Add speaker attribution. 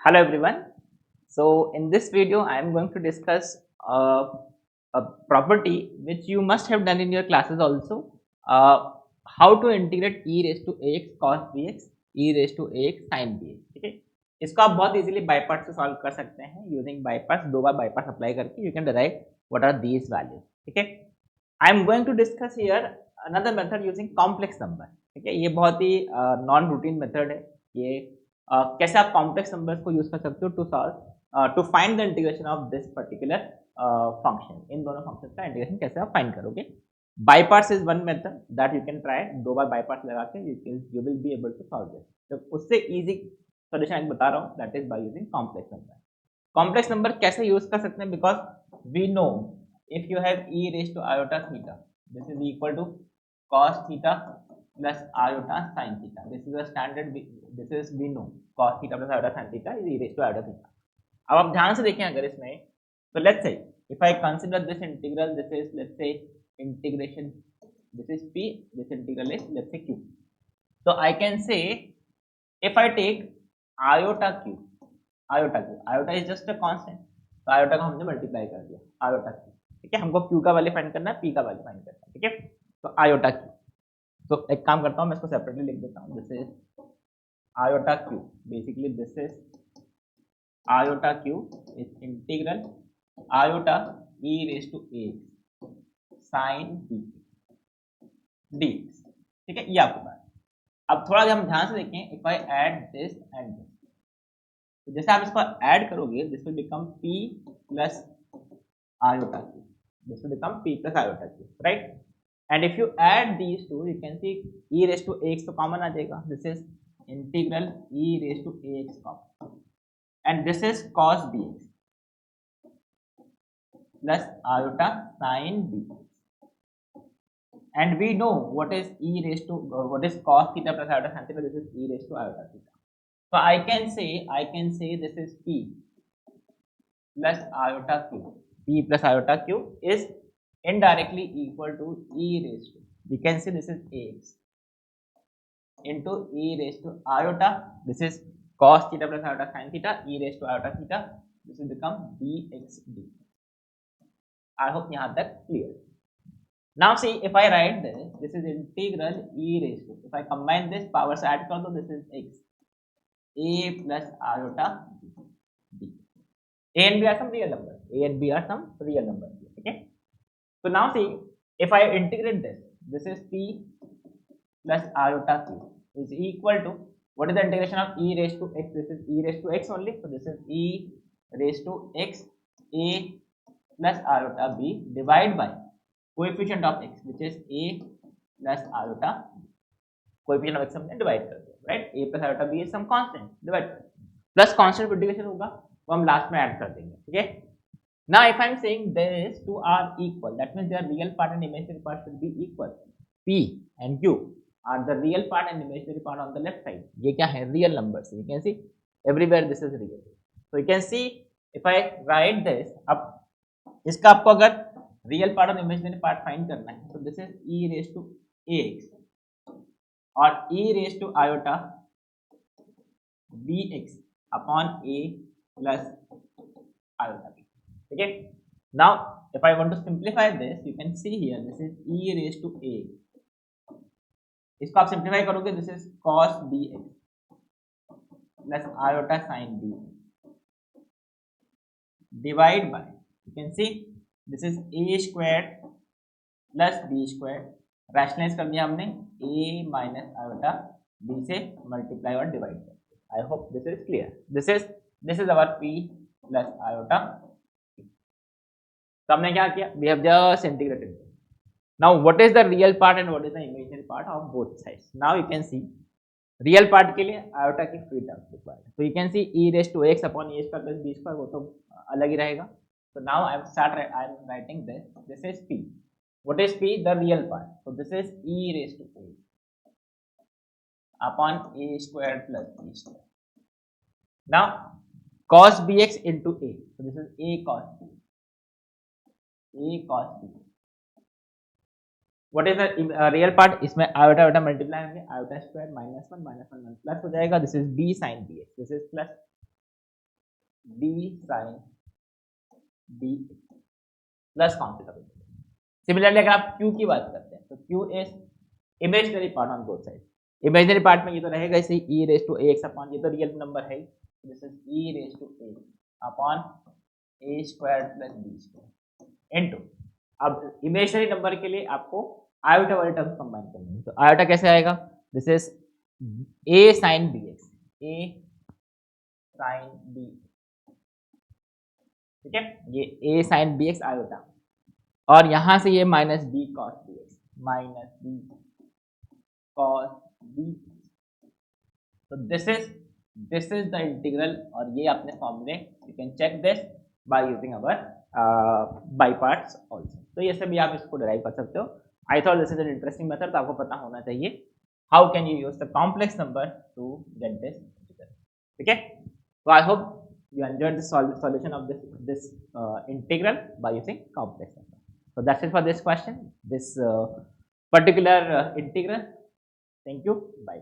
Speaker 1: Hello everyone. So in this video, I am going to discuss a property which you must have done in your classes also. Uh, how to integrate e raised to ax cos bx e raised to ax sin bx. ठीक है, इसको आप बहुत easily by part से solve कर सकते हैं using by part, दो बार बाई पार्ट अप्लाई करके you can derive what are these values. ठीक है, I am going to discuss here another method using complex number. ठीक है, ये बहुत ही नॉन रूटीन मेथड है. ये कैसे आप कॉम्प्लेक्स नंबर्स को यूज कर सकते हो to solve to find the integration of this particular function. इन दोनों फंक्शन का इंटीग्रेशन कैसे आप फाइंड करोगे. By parts is one method that you can try. दो बार बाई पार्ट्स लगा के you will be able to solve this. तो उससे इजी सोल्यूशन बता रहा हूँ, that is by using complex number. Complex number कैसे यूज कर सकते हैं, because we know if you have e raised to iota theta, this is equal to cos theta plus iota sin theta. This is a standard. This is we know cos theta plus iota sin theta is e raised to iota theta. अब आप ध्यान से देखें अगर इसमें, तो let's say if I consider this integral, this is let's say integration, this is p, this integral is let's say q. So I can say if I take iota q, iota is just a constant, तो iota को हमने multiply कर दिया iota q. ठीक है, हमको q का value find करना है, p का वैल्यू फाइंड करना है. ठीक है, तो आयोटा q. तो एक काम करता हूँ, मैं इसको सेपरेटली लिख देता हूँ. This is iota q. Basically this is iota q is integral iota e raise to a sin dx. ठीक है, ये आपको बात. अब थोड़ा हम ध्यान से देखें. If I add this and this, तो जैसे आप इसको ऐड करोगे, this will become p plus iota q. This will become p plus iota q, right? And if you add these two, you can see e raised to ax तो common आ जाएगा. This is integral e raised to ax common, and this is cos bx plus iota sin bx. And we know what is e raised to what is cos theta plus iota sin theta. This is e raised to iota theta. So I can say this is p plus iota q. P plus iota q is indirectly equal to e raised to, we can say this is ax into e raised to iota, this is cos theta plus iota sin theta, e raised to iota theta, this will become dxd. I hope yahan tak clear. Now see, if I write this is integral e raised to, if I combine this powers add kar do, this is x a plus iota d. A and b are some real numbers. A and b are some real numbers. Okay. So now see, if I integrate this is p plus iota q is equal to, what is the integration of e raised to x? This is e raised to x only. So this is e raised to x a plus iota b divided by coefficient of x, which is a plus iota b. Coefficient of x हमने divide कर दिया, right? A plus iota b is some constant, divide plus constant integration होगा, वो हम last में add कर देंगे. ठीक है. Now if I am saying these two are equal, that means their real part and imaginary part should be equal. P and Q are the real part and imaginary part on the left side. ये क्या है? Real numbers. You can see everywhere this is real. So you can see if I write this, अब इसका आपको अगर real part और imaginary part find करना है, तो this is e raised to ax और e raised to iota bx upon a plus iota b. Okay. Now if I want to simplify this, you can see here this is e raised to a. इसको आप simplify करोगे, this is cos bx plus iota sin b divide by, you can see this is a square plus b square. Rationalize कर दिया हमने a minus iota b से multiply और divide कर. I hope this is clear. This is our p plus iota. तो हमने क्या किया? We have just integrated. Now what is the real part and what is the imaginary part of both sides? Now you can see real part के लिए iota की free terms required. So you can see e raised to x upon a square plus b square, वो तो अलग ही रहेगा. So now I am writing this. This is p. What is p? The real part. So this is e raised to a upon a square plus b square. Now cos bx into a. So this is a cos b. A cos b. What is the real part? इसमें iota iota multiply होंगे, iota square minus one plus हो जाएगा. This is b sin bx, this is plus d sin d plus कौन सी term. Similarly अगर आप q की बात करते हैं तो q is imaginary part on both side. Imaginary part में ये तो रहेगा इसे e raise to ax upon, ये तो रियल नंबर है, this is e raise to a upon a square plus b square into, अब इमेजिनरी नंबर के लिए आपको आयोटा वाले टर्म कंबाइन करने हैं, तो आयोटा कैसे आएगा, this is a sin bx, a sin b, ठीक है, ये a sin bx आयोटा, और यहां से ये minus b cos bx, minus b cos b, तो दिस इज द इंटीग्रल, और ये अपने फॉर्मूले you can check this by using our by parts also, तो ये सब भी आप इसको डिराइव कर सकते हो। I thought this is an interesting method, तो आपको पता होना चाहिए how can you use the complex number to get this integral, ठीक है। तो I hope you enjoyed the solution of this integral by using complex number. So that's it for this question, this particular integral. Thank you. Bye.